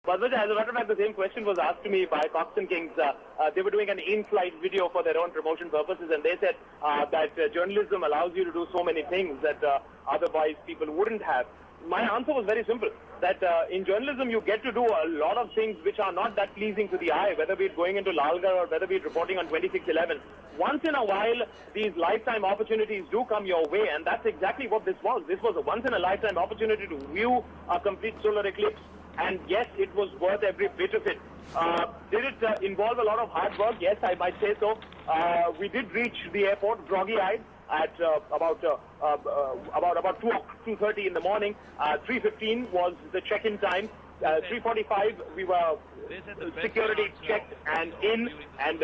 But as a matter of fact, the same question was asked to me by Cox and Kings. They were doing an in-flight video for their own promotion purposes, and they said that journalism allows you to do so many things that otherwise people wouldn't have. My answer was very simple, that in journalism you get to do a lot of things which are not that pleasing to the eye, whether be it going into Lalgarh or whether be it reporting on 26/11. Once in a while, these lifetime opportunities do come your way, and that's exactly what this was. This was a once-in-a-lifetime opportunity to view a complete solar eclipse. And yes, it was worth every bit of it. Did it involve a lot of hard work? Yes, I might say so. We did reach the airport groggy-eyed at about 2:30 in the morning. 3:15 was the check-in time. 3:45 we were security checked and in, and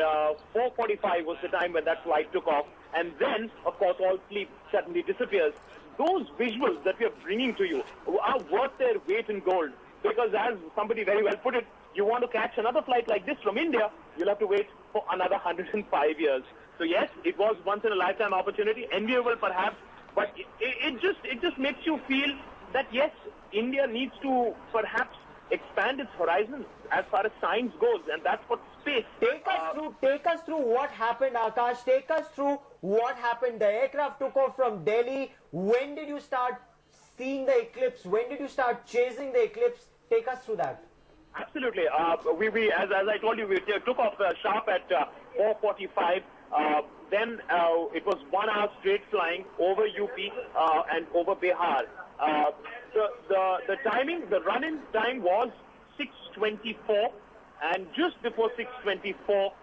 4:45 was the time when that flight took off. And then, of course, all sleep suddenly disappears. Those visuals that we are bringing to you are worth their weight in gold. Because as somebody very well put it, you want to catch another flight like this from India, you'll have to wait for another 105 years. So yes, it was once in a lifetime opportunity, enviable perhaps, but it just makes you feel that yes, India needs to perhaps expand its horizons as far as science goes, and that's what space. Take us through what happened, Akash. Take us through what happened. The aircraft took off from Delhi. When did you start seeing the eclipse? When did you start chasing the eclipse? Take us through that. Absolutely. As I told you, we took off sharp at 4:45. Then it was 1 hour straight flying over UP and over Bihar. The timing, the run-in time was 6:24, and just before 6:24,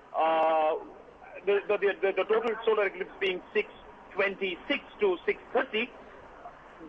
the total solar eclipse being 6:26 to 6:30.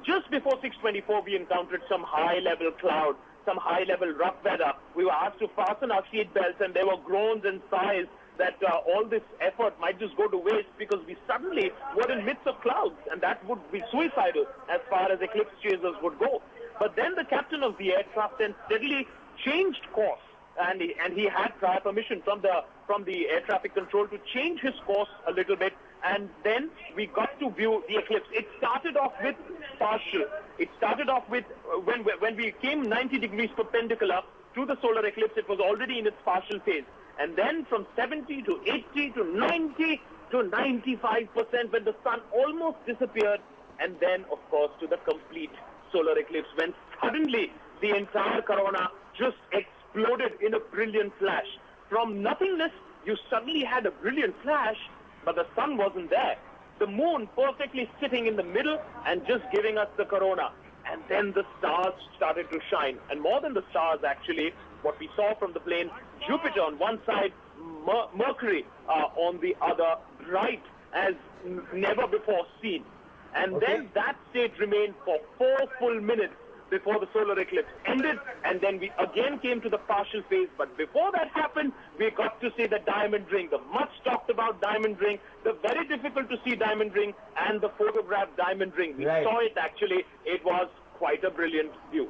Just before 6:24, we encountered some high-level cloud, some high-level rough weather. We were asked to fasten our seat belts, and there were groans and sighs that all this effort might just go to waste because we suddenly were in midst of clouds, and that would be suicidal as far as eclipse chasers would go. But then the captain of the aircraft then steadily changed course, and he had prior permission from the air traffic control to change his course a little bit, and then we got to view the eclipse. It started off with partial. It started off with, when we came 90 degrees perpendicular to the solar eclipse, it was already in its partial phase. And then from 70 to 80 to 90 to 95% when the sun almost disappeared, and then, of course, to the complete solar eclipse, when suddenly the entire corona just exploded in a brilliant flash. From nothingness, you suddenly had a brilliant flash, but the sun wasn't there. The moon perfectly sitting in the middle and just giving us the corona. And then the stars started to shine. And more than the stars, actually, what we saw from the plane, Jupiter on one side, Mercury on the other, bright as never before seen. And then that state remained for 4 full minutes before the solar eclipse ended, and then we again came to the partial phase. But before that happened, we got to see the diamond ring, the much talked about diamond ring, the very difficult to see diamond ring, and the photographed diamond ring. We saw it actually. It was quite a brilliant view.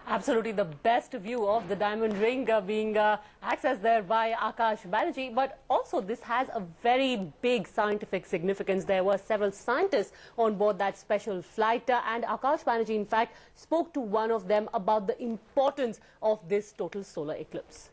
Absolutely, the best view of the diamond ring being accessed there by Akash Banerjee. But also this has a very big scientific significance. There were several scientists on board that special flight, and Akash Banerjee in fact spoke to one of them about the importance of this total solar eclipse.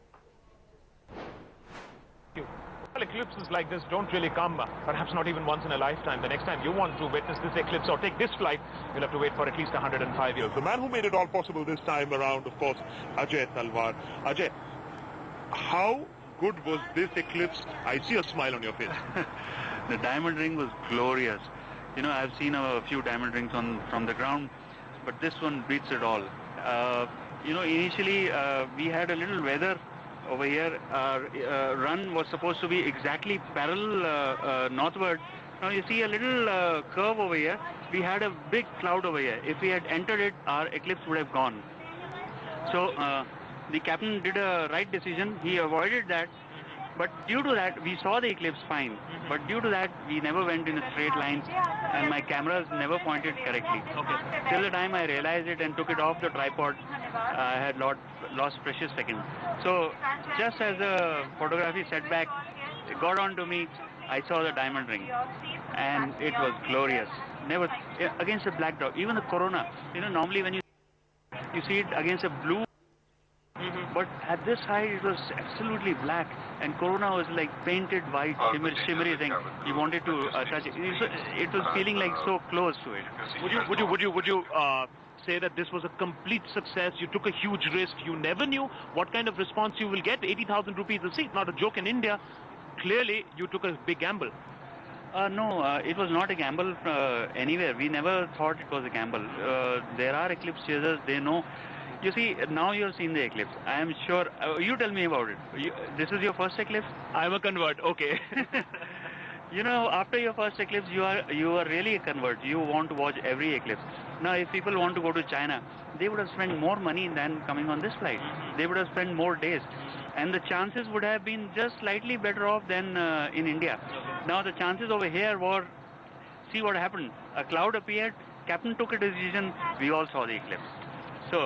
Eclipses like this don't really come, perhaps not even once in a lifetime. The next time you want to witness this eclipse or take this flight, you'll have to wait for at least 105 years. The man who made it all possible this time around, of course, Ajay Talwar. Ajay, how good was this eclipse? I see a smile on your face. The diamond ring was glorious. You know, I've seen a few diamond rings from the ground, but this one beats it all. You know, initially we had a little weather over here. Our run was supposed to be exactly parallel northward. Now you see a little curve over here. We had a big cloud over here. If we had entered it, our eclipse would have gone. So the captain did a right decision. He avoided that. But due to that, we saw the eclipse fine. But due to that, we never went in a straight line, and my cameras never pointed correctly. Till the time I realized it and took it off the tripod, I had lost precious seconds. So just as a photography setback got on to me, I saw the diamond ring, and it was glorious. Never against a black dog. Even the corona, you know, normally when you see it against a blue, but at this height it was absolutely black, and Corona was like painted white, shimmery thing. You wanted to touch it. It was feeling like so close to it. Would you say that this was a complete success? You took a huge risk. You never knew what kind of response you will get. 80,000 rupees a seat, not a joke in India. Clearly, you took a big gamble. No, it was not a gamble anywhere. We never thought it was a gamble. There are eclipse chasers, they know. You see, now you're seeing the eclipse. I am sure. You tell me about it. This is your first eclipse? I'm a convert, okay. You know, after your first eclipse, you are really a convert. You want to watch every eclipse. Now, if people want to go to China, they would have spent more money than coming on this flight. They would have spent more days. And the chances would have been just slightly better off than in India. Now, the chances over here were, see what happened. A cloud appeared, captain took a decision, we all saw the eclipse. So,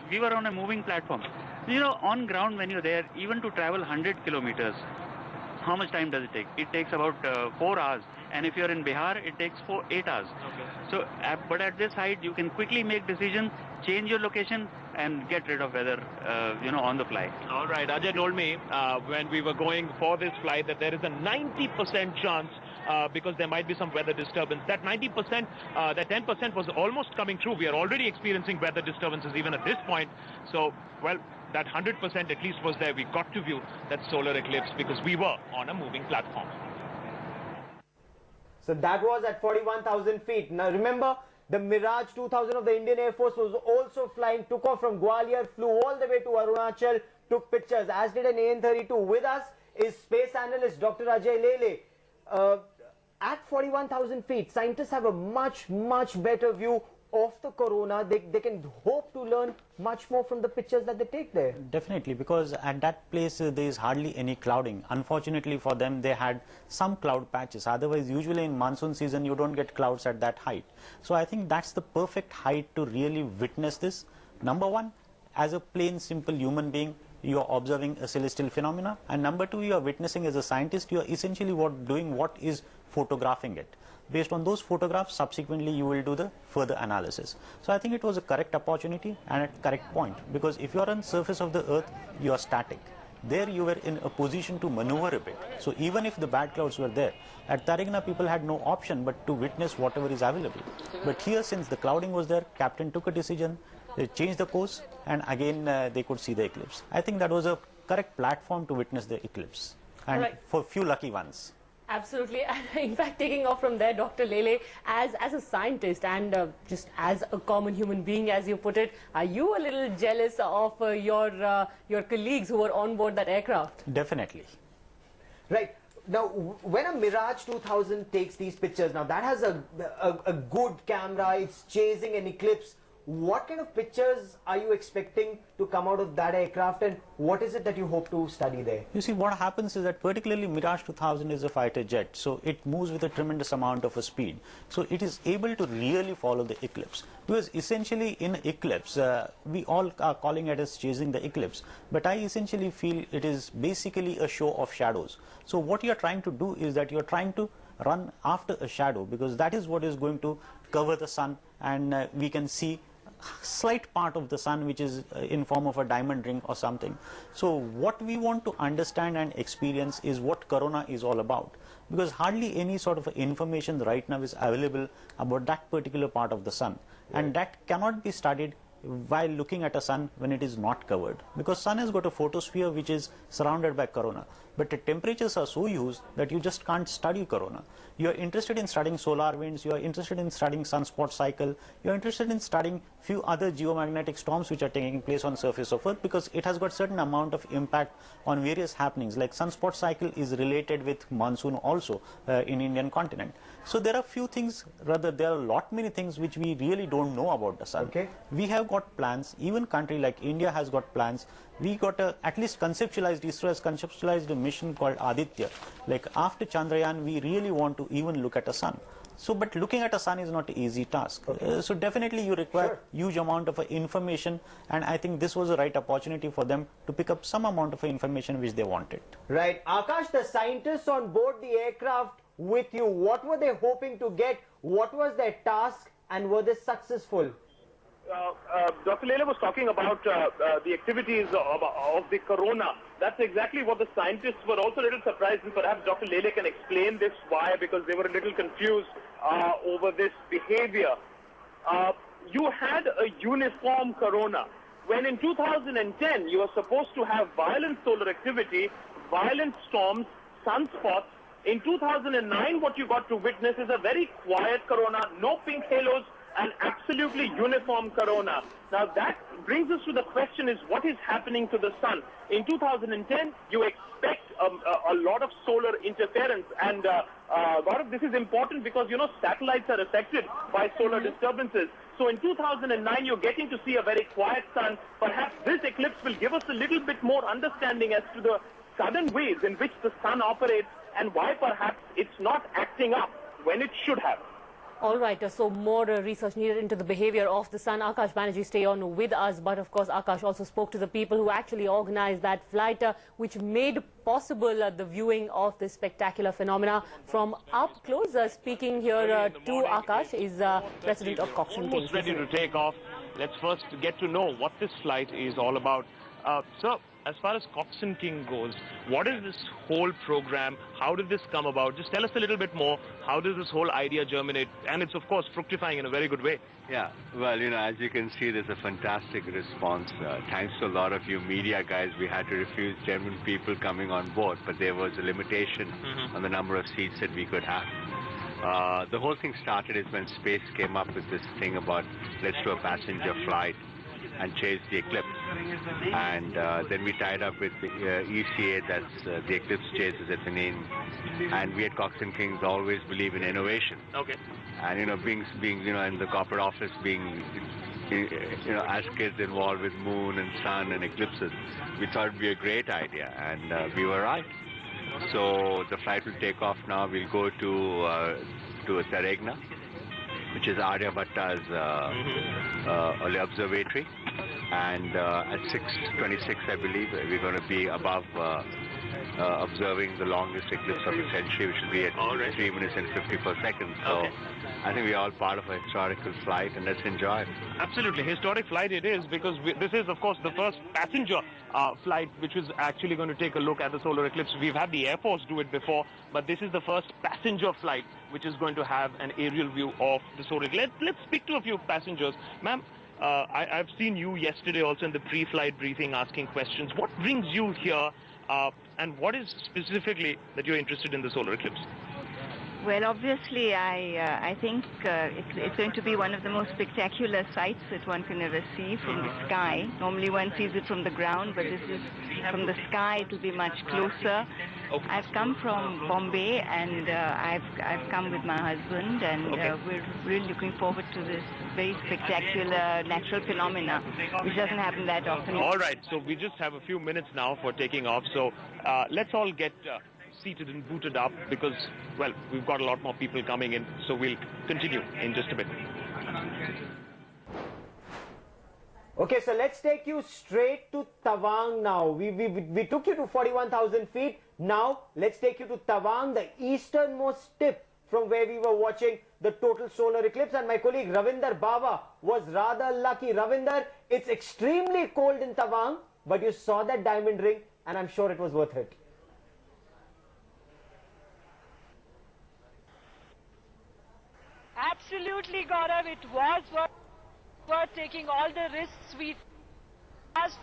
we were on a moving platform. You know, on ground when you're there, even to travel 100 kilometers, how much time does it take? It takes about 4 hours. And if you're in Bihar, it takes 8 hours. Okay. So, but at this height, you can quickly make decisions, change your location, and get rid of weather, on the fly. All right. Ajay told me when we were going for this flight that there is a 90% chance because there might be some weather disturbance. That 90%, that 10% was almost coming true. We are already experiencing weather disturbances even at this point. So, well, that 100% at least was there. We got to view that solar eclipse because we were on a moving platform. So that was at 41,000 feet. Now remember, the Mirage 2000 of the Indian Air Force was also flying, took off from Gwalior, flew all the way to Arunachal, took pictures, as did an AN-32. With us is space analyst Dr. Ajay Lele. At 41,000 feet, scientists have a much better view of the corona. They can hope to learn much more from the pictures that they take there. Definitely, because at that place there is hardly any clouding. Unfortunately for them, they had some cloud patches. Otherwise, usually in monsoon season, you don't get clouds at that height. So I think that's the perfect height to really witness this. Number one, as a plain simple human being, you are observing a celestial phenomena, and number two, you are witnessing as a scientist, you are essentially doing what is photographing it. Based on those photographs, subsequently you will do the further analysis. So I think it was a correct opportunity and a correct point, because if you are on the surface of the earth, you are static. There you were in a position to maneuver a bit. So even if the bad clouds were there, at Tarigna people had no option but to witness whatever is available. But here, since the clouding was there, captain took a decision, they changed the course, and again they could see the eclipse. I think that was a correct platform to witness the eclipse, and for a few lucky ones. Absolutely. In fact, taking off from there, Dr. Lele, as a scientist and just as a common human being, as you put it, are you a little jealous of your colleagues who were on board that aircraft? Definitely. Right. Now, when a Mirage 2000 takes these pictures, now that has a good camera, it's chasing an eclipse. What kind of pictures are you expecting to come out of that aircraft, and what is it that you hope to study there? You see, what happens is that particularly Mirage 2000 is a fighter jet, so it moves with a tremendous amount of a speed. So it is able to really follow the eclipse, because essentially in eclipse, we all are calling it as chasing the eclipse, but I essentially feel it is basically a show of shadows. So what you are trying to do is that you are trying to run after a shadow, because that is what is going to cover the sun, and we can see slight part of the sun which is in form of a diamond ring or something. So what we want to understand and experience is what corona is all about, because hardly any sort of information right now is available about that particular part of the sun, and that cannot be studied while looking at a sun when it is not covered, because sun has got a photosphere which is surrounded by corona, but the temperatures are so huge that you just can't study corona. You are interested in studying solar winds, you are interested in studying sunspot cycle, you are interested in studying few other geomagnetic storms which are taking place on surface of earth, because it has got certain amount of impact on various happenings, like sunspot cycle is related with monsoon also in Indian continent. So there are few things, rather there are many things which we really don't know about the sun. Okay. We have got plans, even country like India has got plans. We got at least conceptualized, ISRO has conceptualized a mission called Aditya. Like after Chandrayaan, we really want to even look at a sun. So, but looking at a sun is not an easy task. Okay. So definitely you require huge amount of information, and I think this was the right opportunity for them to pick up some amount of information which they wanted. Right. Akash, the scientists on board the aircraft with you, what were they hoping to get? What was their task, and were they successful? Dr. Lele was talking about the activities of the corona. That's exactly what the scientists were also a little surprised, and perhaps Dr. Lele can explain this why, because they were a little confused over this behavior. You had a uniform corona, when in 2010 you were supposed to have violent solar activity, violent storms, sunspots. In 2009, what you got to witness is a very quiet corona, no pink halos, an absolutely uniform corona. Now that brings us to the question is what is happening to the sun? In 2010, you expect a lot of solar interference, and Gaurav, this is important because, you know, satellites are affected by solar disturbances. So in 2009, you're getting to see a very quiet sun. Perhaps this eclipse will give us a little bit more understanding as to the sudden ways in which the sun operates and why perhaps it's not acting up when it should have. All right, so more research needed into the behavior of the sun. Akash Banerjee, stay on with us. But of course, Akash also spoke to the people who actually organized that flight, which made possible the viewing of this spectacular phenomena. From up close, speaking here to Akash is President of Coxswain Kings. Almost ready to take off. Let's first get to know what this flight is all about. Sir, as far as Coxswain King goes, what is this whole program? How did this come about? Just tell us a little bit more. How does this whole idea germinate? And it's, of course, fructifying in a very good way. Yeah, well, you know, as you can see, there's a fantastic response. Thanks to a lot of you media guys, we had to refuse genuine people coming on board, but there was a limitation on the number of seats that we could have. The whole thing started is when Space came up with this thing about let's do a passenger flight and chase the eclipse. And then we tied up with the ECA, that's the Eclipse Chasers at the name. And we at Coxswain Kings always believe in innovation. Okay. And, you know, being you know, in the corporate office, being, you know, as kids involved with moon and sun and eclipses, we thought it'd be a great idea, and we were right. So the flight will take off now. We'll go to Taregna, which is Aryabhatta's observatory, and at 6:26, I believe, we're going to be above observing the longest eclipse of the century, which will be at 3 minutes and 54 seconds. So okay. I think we're all part of a historical flight, and let's enjoy it. Absolutely. Historic flight it is, because this is, of course, the first passenger flight which is actually going to take a look at the solar eclipse. We've had the Air Force do it before, but this is the first passenger flight which is going to have an aerial view of the solar eclipse. Let's speak to a few passengers. Ma'am, I've seen you yesterday also in the pre-flight briefing asking questions. What brings you here, and what is specifically that you're interested in the solar eclipse? Well, obviously, I think it's going to be one of the most spectacular sights that one can ever see from the sky. Normally one sees it from the ground, but this is from the sky. It will be much closer. Okay. I've come from Bombay, and I've come with my husband, and we're really looking forward to this very spectacular natural phenomena, which doesn't happen that often. All right, so we just have a few minutes now for taking off, so let's all get seated and booted up, because, well, we've got a lot more people coming in, so we'll continue in just a bit. Okay, so let's take you straight to Tawang now. We took you to 41,000 feet. Now, let's take you to Tawang, the easternmost tip from where we were watching the total solar eclipse. And my colleague Ravinder Bawa was rather lucky. Ravinder, it's extremely cold in Tawang, but you saw that diamond ring, and I'm sure it was worth it. Absolutely, Gaurav, it was worth taking all the risks we asked.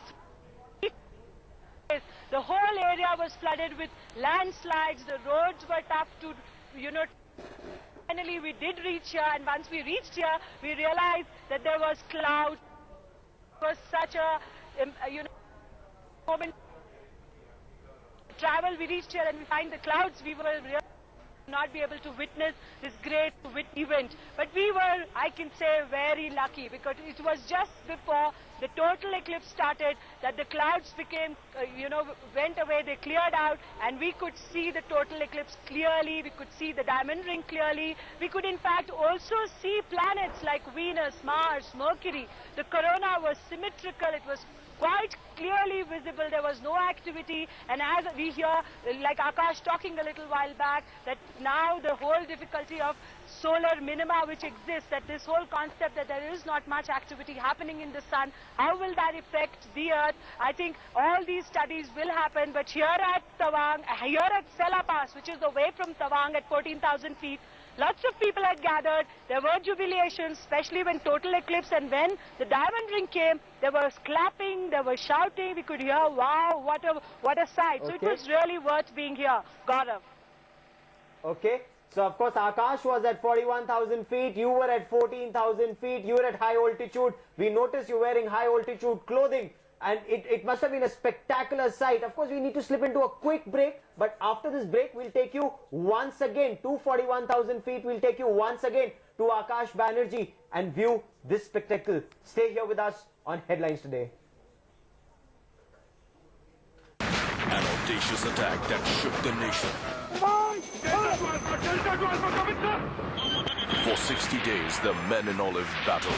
The whole area was flooded with landslides, the roads were tough to, you know. Finally, we did reach here, and once we reached here, we realized that there was clouds. It was such a, you know, moment. Travel, we reached here and we find the clouds. We were really not be able to witness this great event, but we were, I can say, very lucky, because it was just before the total eclipse started that the clouds became, you know, went away, they cleared out, and we could see the total eclipse clearly. We could see the diamond ring clearly. We could in fact also see planets like Venus, Mars, Mercury. The corona was symmetrical. It was quite clearly visible. There was no activity, and as we hear, like Akash talking a little while back, that now the whole difficulty of solar minima which exists, that this whole concept that there is not much activity happening in the sun, how will that affect the earth? I think all these studies will happen, but here at Tawang, here at Sela Pass, which is away from Tawang at 14,000 feet, lots of people had gathered. There were jubilations, especially when total eclipse, and when the diamond ring came, there was clapping, there was shouting. We could hear, wow, what a sight. So it was really worth being here, Gaurav. Okay. So, of course, Akash was at 41,000 feet. You were at 14,000 feet. You were at high altitude. We noticed you wearing high altitude clothing. And it must have been a spectacular sight. Of course, we need to slip into a quick break. But after this break, we'll take you once again to 41,000 feet. We'll take you once again to Akash Banerjee and view this spectacle. Stay here with us on Headlines Today. An audacious attack that shook the nation. For 60 days, the men in olive battled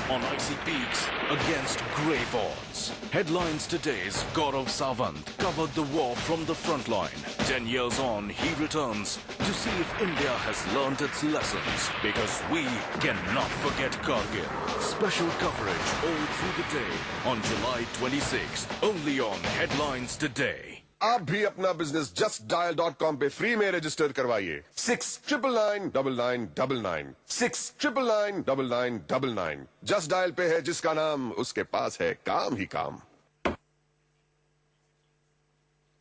on icy peaks against grave odds. Headlines Today's Gaurav Sawant covered the war from the front line. 10 years on, he returns to see if India has learnt its lessons, because we cannot forget Kargil. Special coverage all through the day on July 26th, only on Headlines Today. आप भी अपना business justdial.com पे free में register करवाइए 699999 699999 just dial पे है जिसका नाम उसके पास है काम ही काम।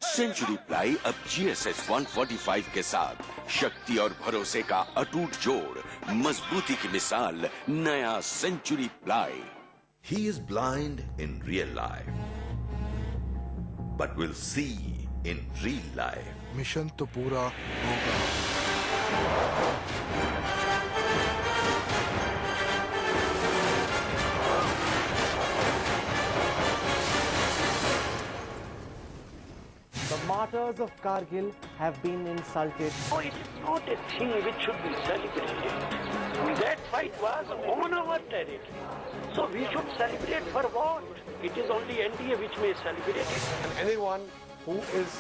सेंचुरी प्लाई अब GSS 145 के साथ शक्ति और भरोसे का अटूट जोड़, मजबूती की मिसाल, नया Century Ply. He is blind in real life, but will see in real life. Mission तो पूरा होगा। The martyrs of Kargil have been insulted. Oh, it is not a thing which should be celebrated. That fight was on our territory. So we should celebrate for what? It is only NDA which may celebrate it. And anyone who is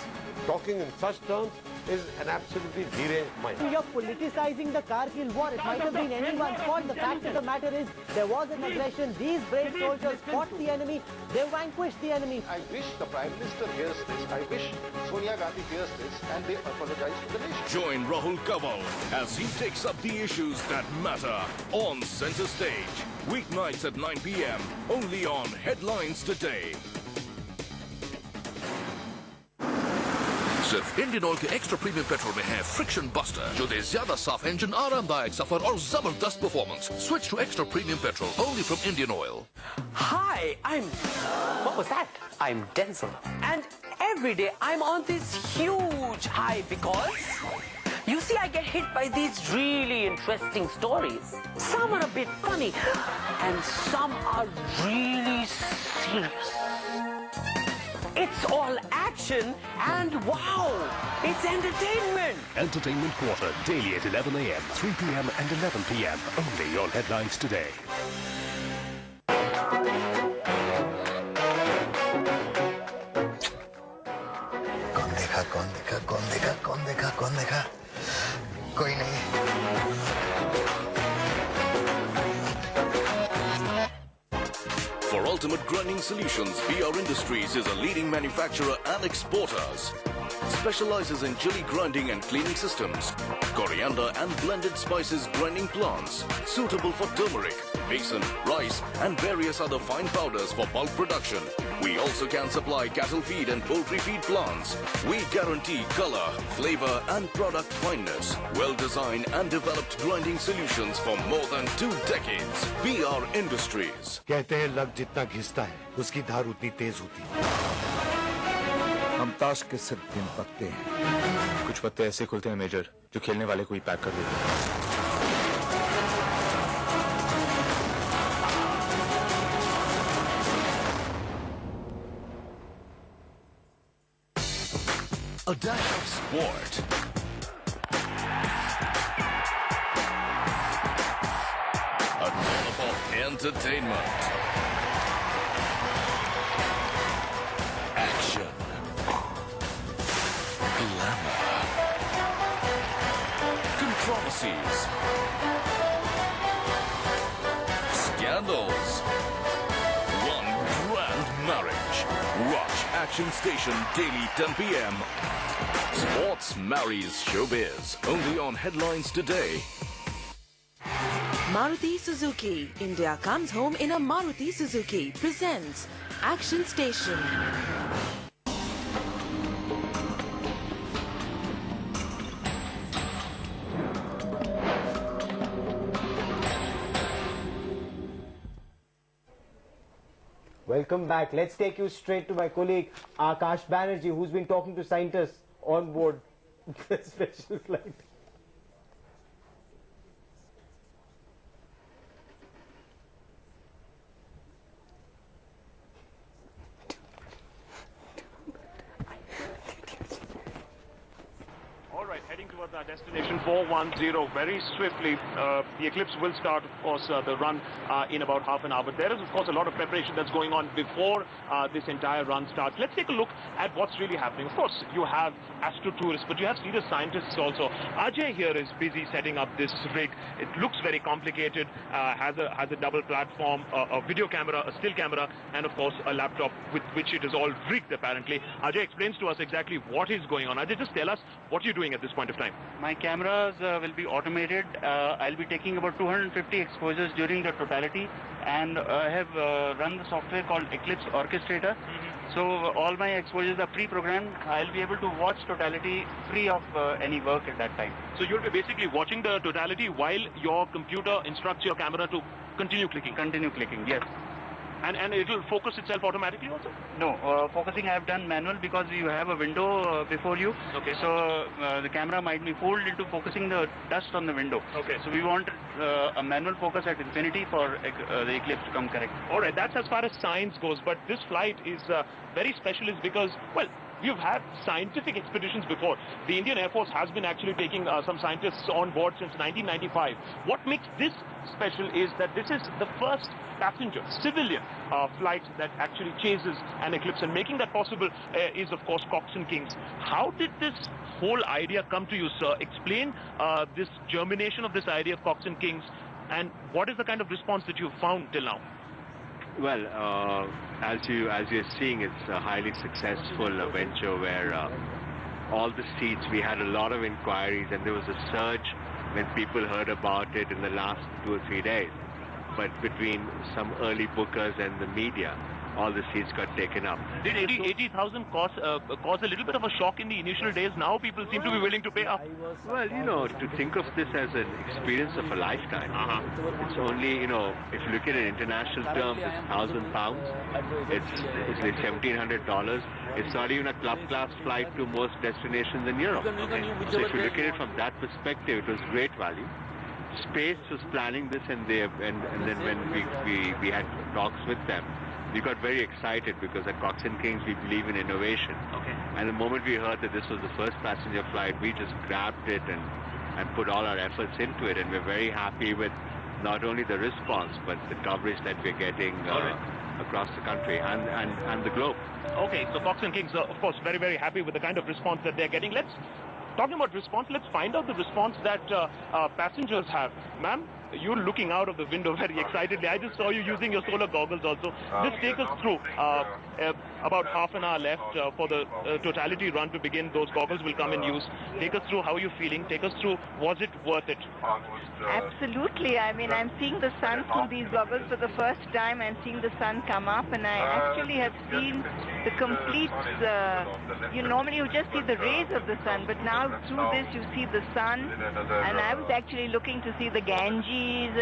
talking in such terms is an absolutely deranged mind. You're politicizing the Kargil war. It might have been anyone's fault. The fact of the matter is there was an aggression. These brave soldiers fought the enemy. They vanquished the enemy. I wish the Prime Minister hears this. I wish Sonia Gandhi hears this and they apologize to the nation. Join Rahul Kaval as he takes up the issues that matter on Center Stage. Weeknights at 9 p.m. only on Headlines Today. सिर्फ Indian oil के extra premium petrol में है friction buster, जो दे ज्यादा साफ engine, आरामदायक सफर और जबरदस्त performance. Switch to extra premium petrol only from Indian Oil. Hi, what was that? I'm Denzel. And every day I'm on this huge high because, you see, I get hit by these really interesting stories. Some are a bit funny and some are really serious. It's all action and wow, it's entertainment. Entertainment Quarter, daily at 11 a.m., 3 p.m. and 11 p.m. Only on Headlines Today. कौन देखा? कोई नहीं। For ultimate grinding solutions, BR Industries is a leading manufacturer and exporters. Specializes in chili grinding and cleaning systems, coriander and blended spices grinding plants, suitable for turmeric, besan, rice and various other fine powders for bulk production. We also can supply cattle feed and poultry feed plants. We guarantee color, flavor and product fineness. Well-designed and developed grinding solutions for more than 2 decades. BR Industries. कहते हैं लग जितना घिसता है, उसकी धार उतनी तेज होती है। हम ताश के सिर्फ दिन पकते हैं। कुछ पत्ते ऐसे खुलते हैं मेजर, जो खेलने वाले को ही पैक कर देते हैं। A dash of sport. A dollop of entertainment. Action. Glamour. controversies, scandals, one grand marriage. Watch Action Station daily 10 p.m. Sports marries showbiz. Only on Headlines Today. Maruti Suzuki. India comes home in a Maruti Suzuki. Presents Action Station. Welcome back. Let's take you straight to my colleague Akash Banerjee, who's been talking to scientists on board the special flight. All right, heading towards our destination 410 very swiftly. The Eclipse will start, of course, the run in about half an hour. But there is, of course, a lot of preparation that's going on before this entire run starts. Let's take a look at what's really happening. Of course, you have astro tourists, but you have serious scientists also. Ajay here is busy setting up this rig. It looks very complicated. Has a double platform, a video camera, a still camera, and of course a laptop with which it is all rigged apparently. Ajay explains to us exactly what is going on. Ajay, just tell us what you're doing at this point of time. My cameras will be automated. I'll be taking about 250 exposures during the totality, and I have run the software called Eclipse Orchestrator. So all my exposures are pre-programmed. I'll be able to watch totality free of any work at that time. So you'll be basically watching the totality while your computer instructs your camera to continue clicking? Continue clicking, yes. And it will focus itself automatically also? No, focusing I have done manual because you have a window before you. Okay. So the camera might be pulled into focusing the dust on the window. Okay. So we want a manual focus at infinity for the Eclipse to come correct. All right, that's as far as science goes. But this flight is very specialist because, well, we've had scientific expeditions before. The Indian Air Force has been actually taking some scientists on board since 1995. What makes this special is that this is the first passenger, civilian flight that actually chases an eclipse, and making that possible is, of course, Cox and Kings. How did this whole idea come to you, sir? Explain this germination of this idea of Cox and Kings, and what is the kind of response that you've found till now? Well, as you're seeing, it's a highly successful venture where all the seats, we had a lot of inquiries, and there was a surge when people heard about it in the last 2 or 3 days. But between some early bookers and the media, all the seats got taken up. Did 80,000 cause a little bit of a shock in the initial days? Now people seem to be willing to pay up. Well, you know, to think of this as an experience of a lifetime. It's only, you know, if you look at it in international terms, it's £1,000. It's like $1,700. It's not even a club class flight to most destinations in Europe. So if you look at it from that perspective, it was great value. Space was planning this, and then when we had talks with them, we got very excited because at Cox and Kings we believe in innovation. Okay. And the moment we heard that this was the first passenger flight, we just grabbed it and put all our efforts into it, and we're very happy with not only the response but the coverage that we're getting across the country and the globe. Okay, so Cox and Kings, of course, very, very happy with the kind of response that they're getting. Talking about response, let's find out the response that passengers have. Ma'am, you're looking out of the window very excitedly. I just saw you using your solar goggles also. Just take us through. About half an hour left for the totality run to begin. Those goggles will come in use. Take us through how you're feeling. Take us through, was it worth it? Absolutely. I mean, I'm seeing the sun through these goggles for the first time. I'm seeing the sun come up, and I actually have seen the complete, normally you just see the rays of the sun, but now through this you see the sun, and I was actually looking to see the Ganges,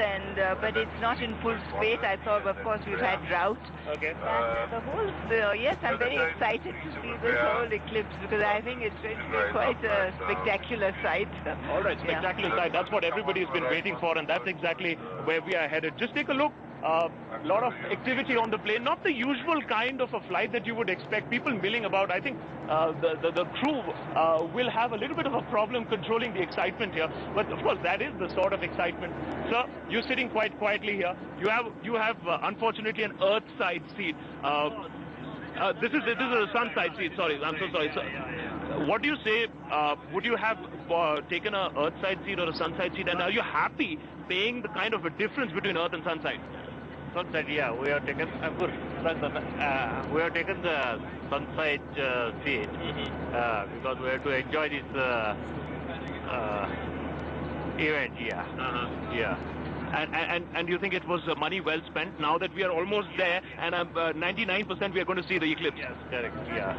but it's not in full spate. I thought, of course, we've had drought. Okay. But the whole, yes, I'm very excited to see this whole eclipse because I think it's going to be quite a spectacular sight. All right, spectacular sight. That's what everybody's been waiting for, and that's exactly where we are headed. Just take a look. A lot of activity on the plane, not the usual kind of a flight that you would expect, people milling about. I think the crew will have a little bit of a problem controlling the excitement here, but of course that is the sort of excitement. Sir, you're sitting quite quietly here. You have unfortunately an earth side seat. This is a sun side seat. Sorry, I'm so sorry. So, what do you say? Would you have taken a earth side seat or a sun side seat? And are you happy paying the kind of a difference between earth and sun side? Sunset, yeah, we have taken we have taken the sunset seat because we have to enjoy this event. Yeah. And you think it was money well spent? Now that we are almost there, and 99% we are going to see the eclipse. Yes, correct. Yeah.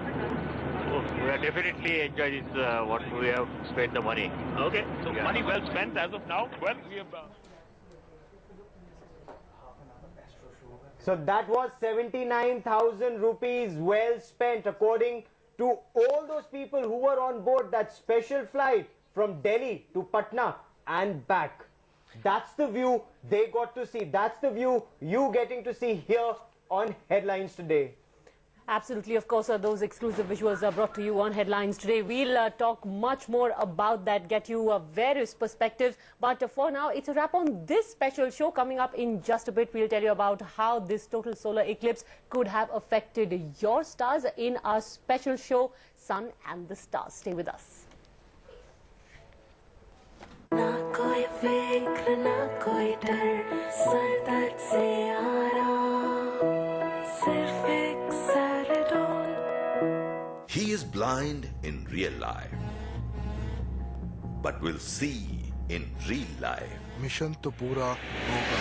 We are definitely enjoy this what we have spent the money. Okay. So money well spent as of now. Well, we have. So that was 79,000 rupees well spent, according to all those people who were on board that special flight from Delhi to Patna and back. That's the view they got to see. That's the view you getting to see here on Headlines Today. Absolutely, of course, those exclusive visuals are brought to you on Headlines Today. We'll talk much more about that, get you various perspectives. But for now, it's a wrap on this special show. Coming up in just a bit, we'll tell you about how this total solar eclipse could have affected your stars in our special show, Sun and the Stars. Stay with us. ना कोई फिक्र ना कोई डर sir दर्द से आराम सिर्फ एक सैरेडोन. He is blind in real life, but will see in real life. Mission तो पूरा होगा.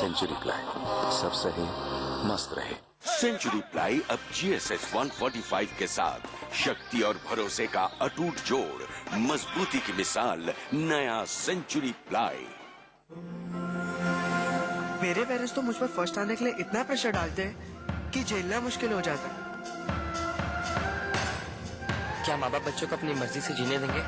सेंचुरी प्लाई सब सही मस्त रहे. सेंचुरी प्लाई अब GSS 145 के साथ शक्ति और भरोसे का अटूट जोड़, मजबूती की मिसाल, नया सेंचुरी प्लाई. मेरे पेरेंट्स तो मुझ पर फर्स्ट आने के लिए इतना प्रेशर डालते हैं कि झेलना मुश्किल हो जाता है. क्या माँ बाप बच्चों को अपनी मर्जी से जीने देंगे?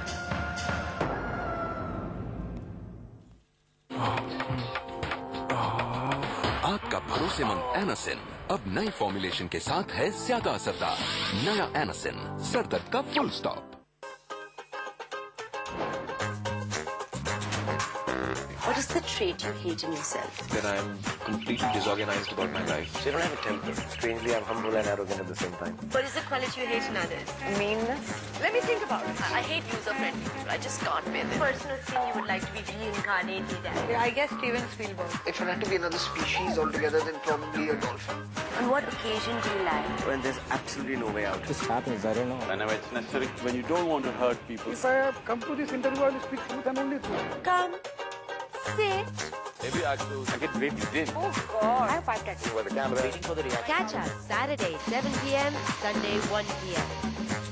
आपका भरोसेमंद एनासिन अब नई फॉर्मुलेशन के साथ है ज्यादा असरदार. नया एनासिन, सर दर्द का full stop. What is the trait you hate in yourself? That I'm completely disorganized about my life. You don't have a temper. Strangely, I'm humble and arrogant at the same time. What is the quality you hate in others? Meanness? Let me think about it. I hate user-friendly people. I just can't bear them. Personal thing you would like to be reincarnated as? I guess Steven Spielberg. If I had to be another species altogether, then probably a dolphin. On what occasion do you lie? When there's absolutely no way out. It just happens. I don't know. Whenever it's necessary. When you don't want to hurt people. If I have come to this interview, I'll speak truth and only truth. Come. Sit. Maybe I get greatly dim. Oh, God. I have 5 tattoos. Where the camera. Waiting for the reaction. Catch us Saturday, 7 p.m., Sunday, 1 p.m.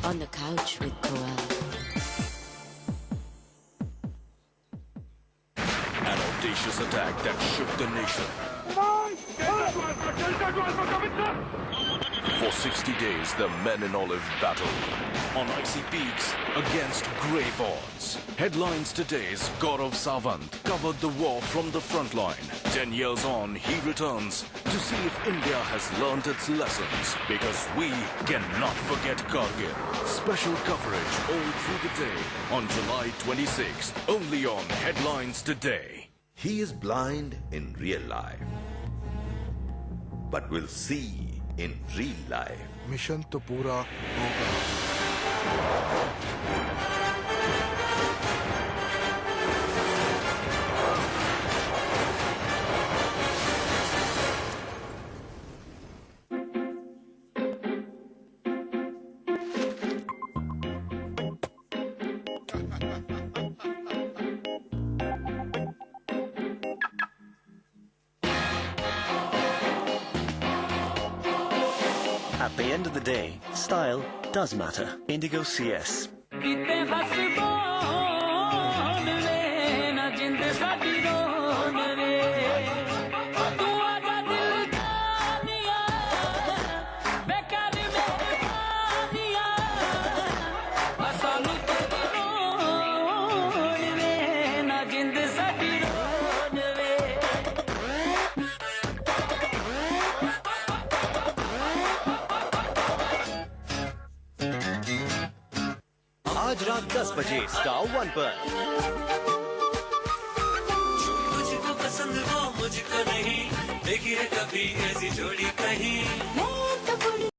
On the couch with Kapil. An audacious attack that shook the nation. For 60 days, the men in olive battled on icy peaks against grave odds. Headlines Today's Gaurav Sawant covered the war from the front line. 10 years on, he returns to see if India has learnt its lessons, because we cannot forget Kargil. Special coverage all through the day on July 26th, only on Headlines Today. He is blind in real life, but will see in real life. Mission तो पूरा होगा. At the end of the day, style does matter. Indigo CS. आज रात 10 बजे Star 1 पर। मुझको पसंद वो मुझको नहीं, देखी है कभी ऐसी जोड़ी कहीं।